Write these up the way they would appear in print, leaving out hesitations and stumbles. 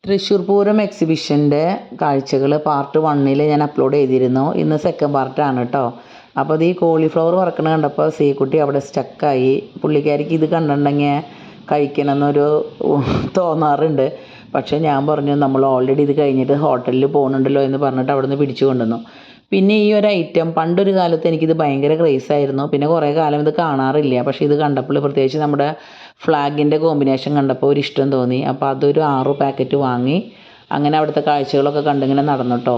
തൃശ്ശൂർ പൂരം എക്സിബിഷൻ്റെ കാഴ്ചകൾ പാർട്ട് 1 ഞാൻ അപ്ലോഡ് ചെയ്തിരുന്നു. ഇന്ന് സെക്കൻഡ് പാർട്ടാണ് കേട്ടോ. അപ്പോൾ അത് ഈ കോളിഫ്ലവർ വറക്കണ കണ്ടപ്പോൾ സീക്കുട്ടി അവിടെ സ്റ്റക്കായി. പുള്ളിക്കാരിക്ക് ഇത് കണ്ടിട്ടുണ്ടെങ്കിൽ കഴിക്കണമെന്നൊരു തോന്നാറുണ്ട്. പക്ഷേ ഞാൻ പറഞ്ഞു നമ്മൾ ഓൾറെഡി ഇത് കഴിഞ്ഞിട്ട് ഹോട്ടലിൽ പോകുന്നുണ്ടല്ലോ എന്ന് പറഞ്ഞിട്ട് അവിടെ നിന്ന് പിടിച്ചു കൊണ്ടുവന്നു. പിന്നെ ഈ ഒരു ഐറ്റം പണ്ടൊരു കാലത്ത് എനിക്കിത് ഭയങ്കര ക്രേസായിരുന്നു. പിന്നെ കുറേ കാലം ഇത് കാണാറില്ല. പക്ഷേ ഇത് കണ്ടപ്പോൾ പ്രത്യേകിച്ച് നമ്മുടെ ഫ്ലാഗിൻ്റെ കോമ്പിനേഷൻ കണ്ടപ്പോൾ ഒരു ഇഷ്ടം തോന്നി. അപ്പോൾ അതൊരു 6 പാക്കറ്റ് വാങ്ങി അങ്ങനെ അവിടുത്തെ കാഴ്ചകളൊക്കെ കണ്ടിങ്ങനെ നടന്നു കേട്ടോ.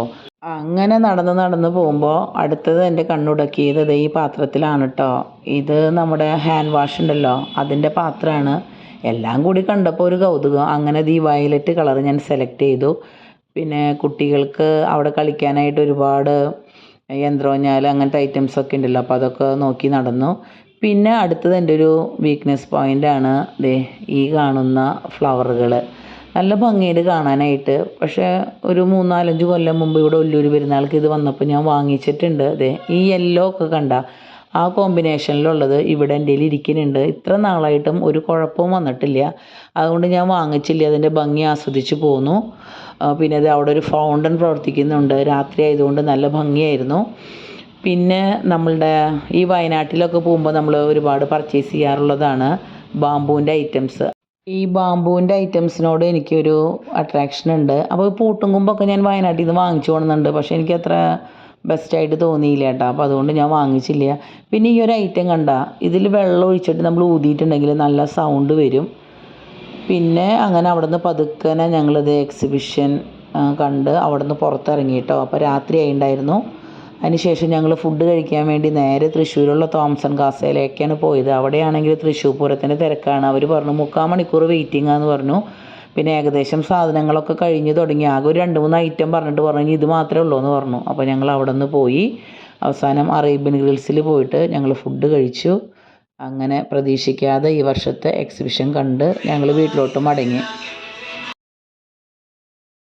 അങ്ങനെ നടന്ന് പോകുമ്പോൾ അടുത്തത് എൻ്റെ കണ്ണുടക്കിയത് ഈ പാത്രത്തിലാണ് കേട്ടോ. ഇത് നമ്മുടെ ഹാൻഡ് വാഷ് ഉണ്ടല്ലോ അതിൻ്റെ പാത്രമാണ്. എല്ലാം കൂടി കണ്ടപ്പോൾ ഒരു കൗതുകം. അങ്ങനെ ഈ വയലറ്റ് കളർ ഞാൻ സെലക്ട് ചെയ്തു. പിന്നെ കുട്ടികൾക്ക് അവിടെ കളിക്കാനായിട്ട് ഒരുപാട് യന്ത്രോഞ്ഞാൽ അങ്ങനത്തെ ഐറ്റംസൊക്കെ ഉണ്ടല്ലോ. അപ്പോൾ അതൊക്കെ നോക്കി നടന്നു. പിന്നെ അടുത്തത് എൻ്റെ ഒരു വീക്ക്നെസ് പോയിൻ്റാണ് ഈ കാണുന്ന ഫ്ലവറുകൾ. നല്ല ഭംഗിയിൽ കാണാനായിട്ട്. പക്ഷേ ഒരു 3-4-5 കൊല്ലം മുമ്പ് ഇവിടെ ഒല്ലൂർ പെരുന്നാൾക്ക് ഇത് വന്നപ്പോൾ ഞാൻ വാങ്ങിച്ചിട്ടുണ്ട്. ഈ യെല്ലോ ഒക്കെ കണ്ട ആ കോമ്പിനേഷനിലുള്ളത് ഇവിടെ എൻ്റെ കയ്യിൽ ഇരിക്കുന്നുണ്ട്. ഇത്ര നാളായിട്ടും ഒരു കുഴപ്പവും വന്നിട്ടില്ല. അതുകൊണ്ട് ഞാൻ വാങ്ങിച്ചില്ല. അതിൻ്റെ ഭംഗി ആസ്വദിച്ച് പോന്നു. പിന്നെ അത് അവിടെ ഒരു ഫൗണ്ടൻ പ്രവർത്തിക്കുന്നുണ്ട്. രാത്രി ആയതുകൊണ്ട് നല്ല ഭംഗിയായിരുന്നു. പിന്നെ നമ്മളുടെ ഈ വയനാട്ടിലൊക്കെ പോകുമ്പോൾ നമ്മൾ ഒരുപാട് പർച്ചേസ് ചെയ്യാറുള്ളതാണ് ബാമ്പൂവിൻ്റെ ഐറ്റംസ്. ഈ ബാമ്പൂവിൻ്റെ ഐറ്റംസിനോട് എനിക്കൊരു അട്രാക്ഷൻ ഉണ്ട്. അപ്പോൾ പൂട്ടും കുമ്പൊക്കെ ഞാൻ വയനാട്ടിൽ നിന്ന് വാങ്ങിച്ചു കൊണ്ടുവന്നുണ്ട്. പക്ഷേ എനിക്കത്ര ബെസ്റ്റായിട്ട് തോന്നിയില്ല കേട്ടോ. അപ്പോൾ അതുകൊണ്ട് ഞാൻ വാങ്ങിച്ചില്ല. പിന്നെ ഈ ഒരു ഐറ്റം കണ്ട ഇതിൽ വെള്ളം ഒഴിച്ചിട്ട് നമ്മൾ ഊതിയിട്ടുണ്ടെങ്കിൽ നല്ല സൗണ്ട് വരും. പിന്നെ അങ്ങനെ അവിടെ നിന്ന് പതുക്കനെ ഞങ്ങളിത് എക്സിബിഷൻ കണ്ട് അവിടെ നിന്ന് പുറത്തിറങ്ങി കേട്ടോ. അപ്പോൾ രാത്രി ആയിട്ടുണ്ടായിരുന്നു. അതിനുശേഷം ഞങ്ങൾ ഫുഡ് കഴിക്കാൻ വേണ്ടി നേരെ തൃശ്ശൂരുള്ള തോംസൺ കാസയിലേക്കാണ് പോയത്. അവിടെയാണെങ്കിൽ തൃശ്ശൂർ പൂരത്തിൻ്റെ തിരക്കാണ്. അവർ പറഞ്ഞു 3/4 മണിക്കൂർ വെയിറ്റിംഗ് ആണെന്ന് പറഞ്ഞു. പിന്നെ ഏകദേശം സാധനങ്ങളൊക്കെ കഴിഞ്ഞ് തുടങ്ങി. ആകെ ഒരു 2-3 ഐറ്റം പറഞ്ഞു ഇത് മാത്രമേ ഉള്ളൂ എന്ന് പറഞ്ഞു. അപ്പോൾ ഞങ്ങൾ അവിടെ നിന്ന് പോയി അവസാനം അറേബ്യൻ ഗ്രിൽസിൽ പോയിട്ട് ഞങ്ങൾ ഫുഡ് കഴിച്ചു. അങ്ങനെ പ്രതീക്ഷിക്കാതെ ഈ വർഷത്തെ എക്സിബിഷൻ കണ്ട് ഞങ്ങൾ വീട്ടിലോട്ട് മടങ്ങി.